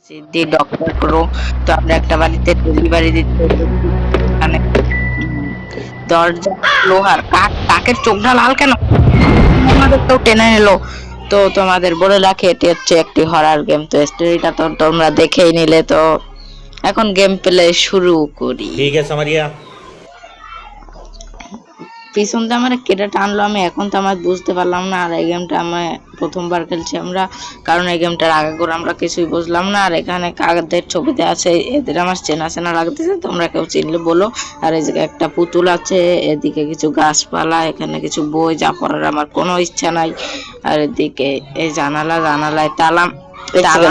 সিদ্ধি ডক্টর করো। তো আমরা একটা বাড়িতে ডেলিভারি দিতে এসেছি। মানে দরজা লোহার কাকের চোখটা লাল কেন? আমাদের তো টেনে নিলো। তো তোমাদের বলে রাখি এটি হচ্ছে একটি হরর গেম। তো স্টোরিটা তো তোমরা দেখেই নিলে। তো এখন গেম প্লে শুরু করি। ठीक है समरिया। পিছন দিয়ে আমার কেটে টানলো, আমি এখন তো আমার বুঝতে পারলাম না। আর এই গেমটা আমি প্রথমবার খেলছি আমরা, কারণ এই গেমটার আগে করে আমরা কিছুই বুঝলাম না। আর এখানে কাদের ছবিতে আছে, এদের আমার চেনা চেনা লাগতেছে, তোমরা কেউ চিনলে বলো। আর এই জায়গায় একটা পুতুল আছে, এদিকে কিছু গাছপালা, এখানে কিছু বই যা পড়ার আমার কোনো ইচ্ছা নাই। আর এদিকে এই জানালায় তালা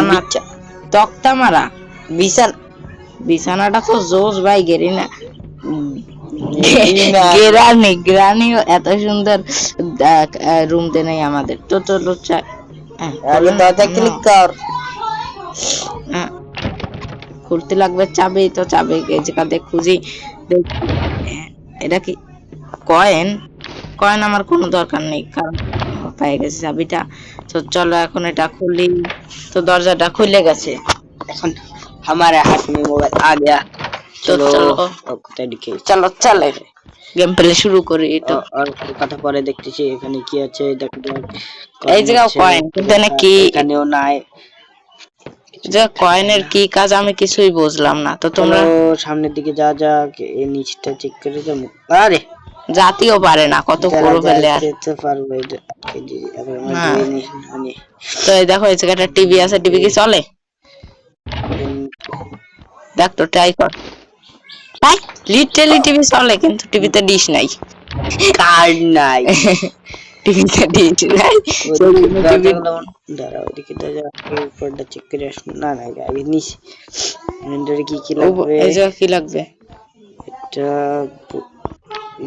না, তক্তা মারা বিছানাটা তো জোস ভাই, গেরি না গ্রানি এত সুন্দর রুম দে নাই আমাদের। তো চলো দরজা ক্লিক কর। খুলতে লাগবে চাবি, তো চাবি যেখানে খুঁজি। এটা কি কয়েন? কয়েন আমার কোনো দরকার নেই, কারণ পেয়ে গেছে চাবিটা। তো চলো এখন এটা খুলি। তো দরজাটা খুলে গেছে। এখন हमारे हाथ में मोबाइल आ गया। তো চলো চলে গেম প্লে শুরু করি। তো আর কথা পরে দেখতেছি এখানে কি আছে, দেখো এই জায়গায় কয়েন, কিন্তু এখানে কি, এখানেও নাই। যে কয়েনের কি কাজ আমি কিছুই বুঝলাম না। তো তোমরা সামনের দিকে যা এই নিচটা চেক করে যাবো। আরে জাতীয় পারে না, কত পুরো ফেলে। আর পারবে তো এই দেখো এই জায়গাটা টিভি আছে, টিভি কি চলে? দেখ তো ট্রাই কর। ভাই লিটারালি টিভি চলে, কিন্তু টিভিতে ডিশ নাই, কার্ড নাই। টিভিতে ডিশ নাই। দাঁড়া ওইদিকে উপরটা চেক করে আসবো। না না আগে নিচে ইনভেন্টরি কি কি লাগবে। এই যে কি লাগবে, এটা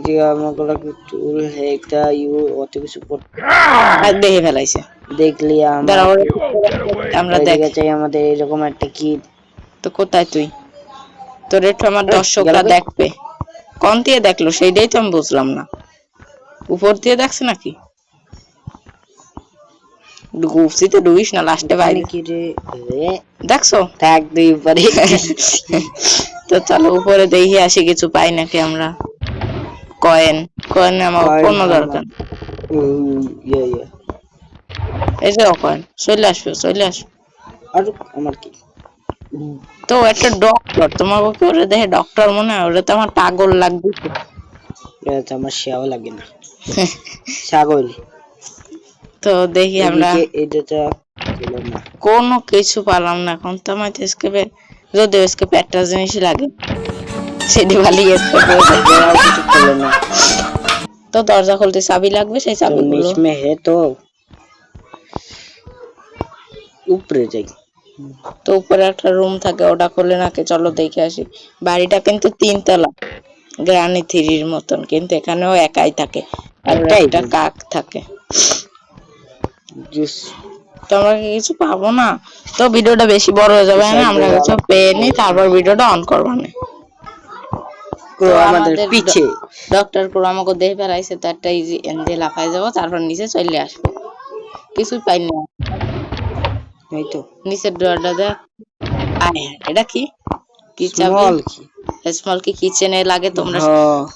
যে আমাকে লাগবে টুল হেটা ইউ অত কিছু আর দেখে ফেলাইছে। দেখলি আমরা দেখে চাই আমাদের এরকম একটা কি। তো কোথায় তুই? তোর একটু আমার দর্শকরা দেখবে, কোন দিয়ে দেখলো সেইটাই তো আমি বুঝলাম না। উপর দিয়ে দেখছে নাকি? গুফসিতে ডুবিস না, লাস্টে বাইরে কি রে দেখছো? থাক দুই উপরে। তো চলো উপরে দেখি আসি কিছু পাই নাকি আমরা। কয়েন আমার কোনো দরকার। এই যে কয়েন, চলে আসো। আর আমার কি তো একটা ডক্টর, তোমাকে কি ওরে দেখে ডক্টর মনে হয়? ওরে তো আমার পাগল লাগছে। এটা আমার শেয়াও লাগে না, ছাগল। তো দেখি আমরা এটা কোনো কিছু পারলাম না এখন তো। আমার এসকেপে, যদিও এসকেপে একটা জিনিসই লাগে, সেটি ভালো এসকেপ কিছু খেলে না। তো দরজা খুলতে চাবি লাগবে, সেই চাবিগুলো তো উপরে যাই। তো উপরে একটা রুম থাকে, ওটা খুলে নাকি? চলো দেখে আসি। বাড়িটা কিন্তু 3 তলা, গ্রানি 3-র মতন, কিন্তু এখানেও একাই থাকে, আর একটা কাক থাকে। তো আমরা কিছু পাবো না, তো ভিডিওটা বেশি বড় হয়ে যাবে না, আমরা কিছু পেয়ে নি, তারপর ভিডিওটা অন করবো না। আমাদের পিছে ডক্টর করে আমাকে দেখে ফেলাইছে, তো একটা ইজি এনদে লাফাই যাবো, তারপর নিচে চলে আসবো। কিছুই পাইনি এই তো নিচের ডোরটা দেখ। এটা কি স্মল কি কিচেনে লাগে?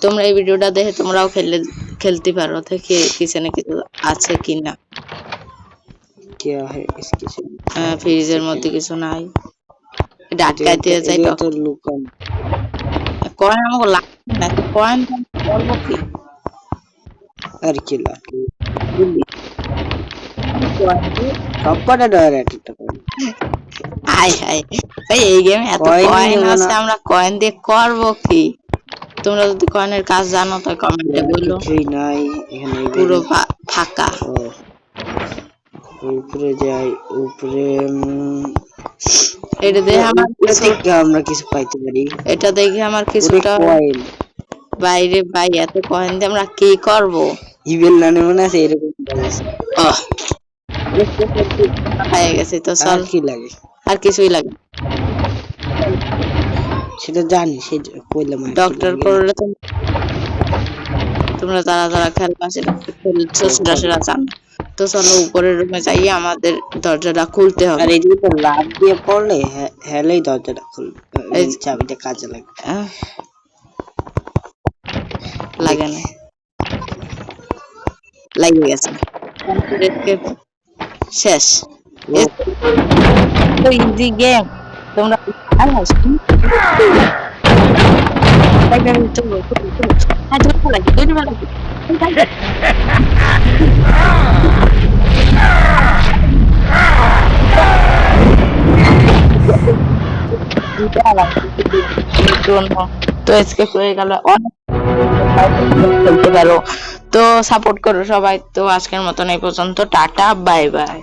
তোমরা এই ভিডিওটা দেখে তোমরাও খেলতে পারো, থেকে কিচেনে কিছু আছে কিনা। क्या है इस किचन? ফ্রিজের মধ্যে কিছু নাই, ডাটকাই দিয়ে যাই। তো লুকান কয়েন আমাকে লাগবে না, কয়েন করবো কি? আর কি লাগে সবকটা ডর একটা করে। হাই ভাই, এই গেমে এত কয়েন আছে, আমরা কয়েন দিয়ে করবো কি? তোমরা যদি কয়েনের কাজ জানো তো কমেন্টে বলো। কিছুই নাই এখানে, পুরো ফাঁকা। উপরে যাই, উপরে এটা দেখে আমার আমরা কিছু পাইতে পারি। এটা দেখে আমার কিছুটা বাইরে ভাই, এত কয়েন দিয়ে আমরা কি করব? ইভেল নানে মনে আছে এরকম হয়ে গেছে। তো চল, কি লাগে? আর কিছুই লাগে সেটা জানি, সে কইলাম ডক্টর করলে তোমরা তারা খেলবা, সেটা সেরা চান। তো চলো উপরের রুমে যাই, আমাদের দরজাটা খুলতে হবে। আর এদিকে তো লাফ দিয়ে পড়লে হেলেই দরজাটা খুলবে, এই চাবিটা কাজে লাগবে। লাগে না, লাগিয়ে গেছে, শেষ। ইজি গেম তোমরা তো escape হয়ে গেল, অনেক খেলতে পারো। তো সাপোর্ট করো সবাই। তো আজকের মতন এই পর্যন্ত, টাটা বাই বাই।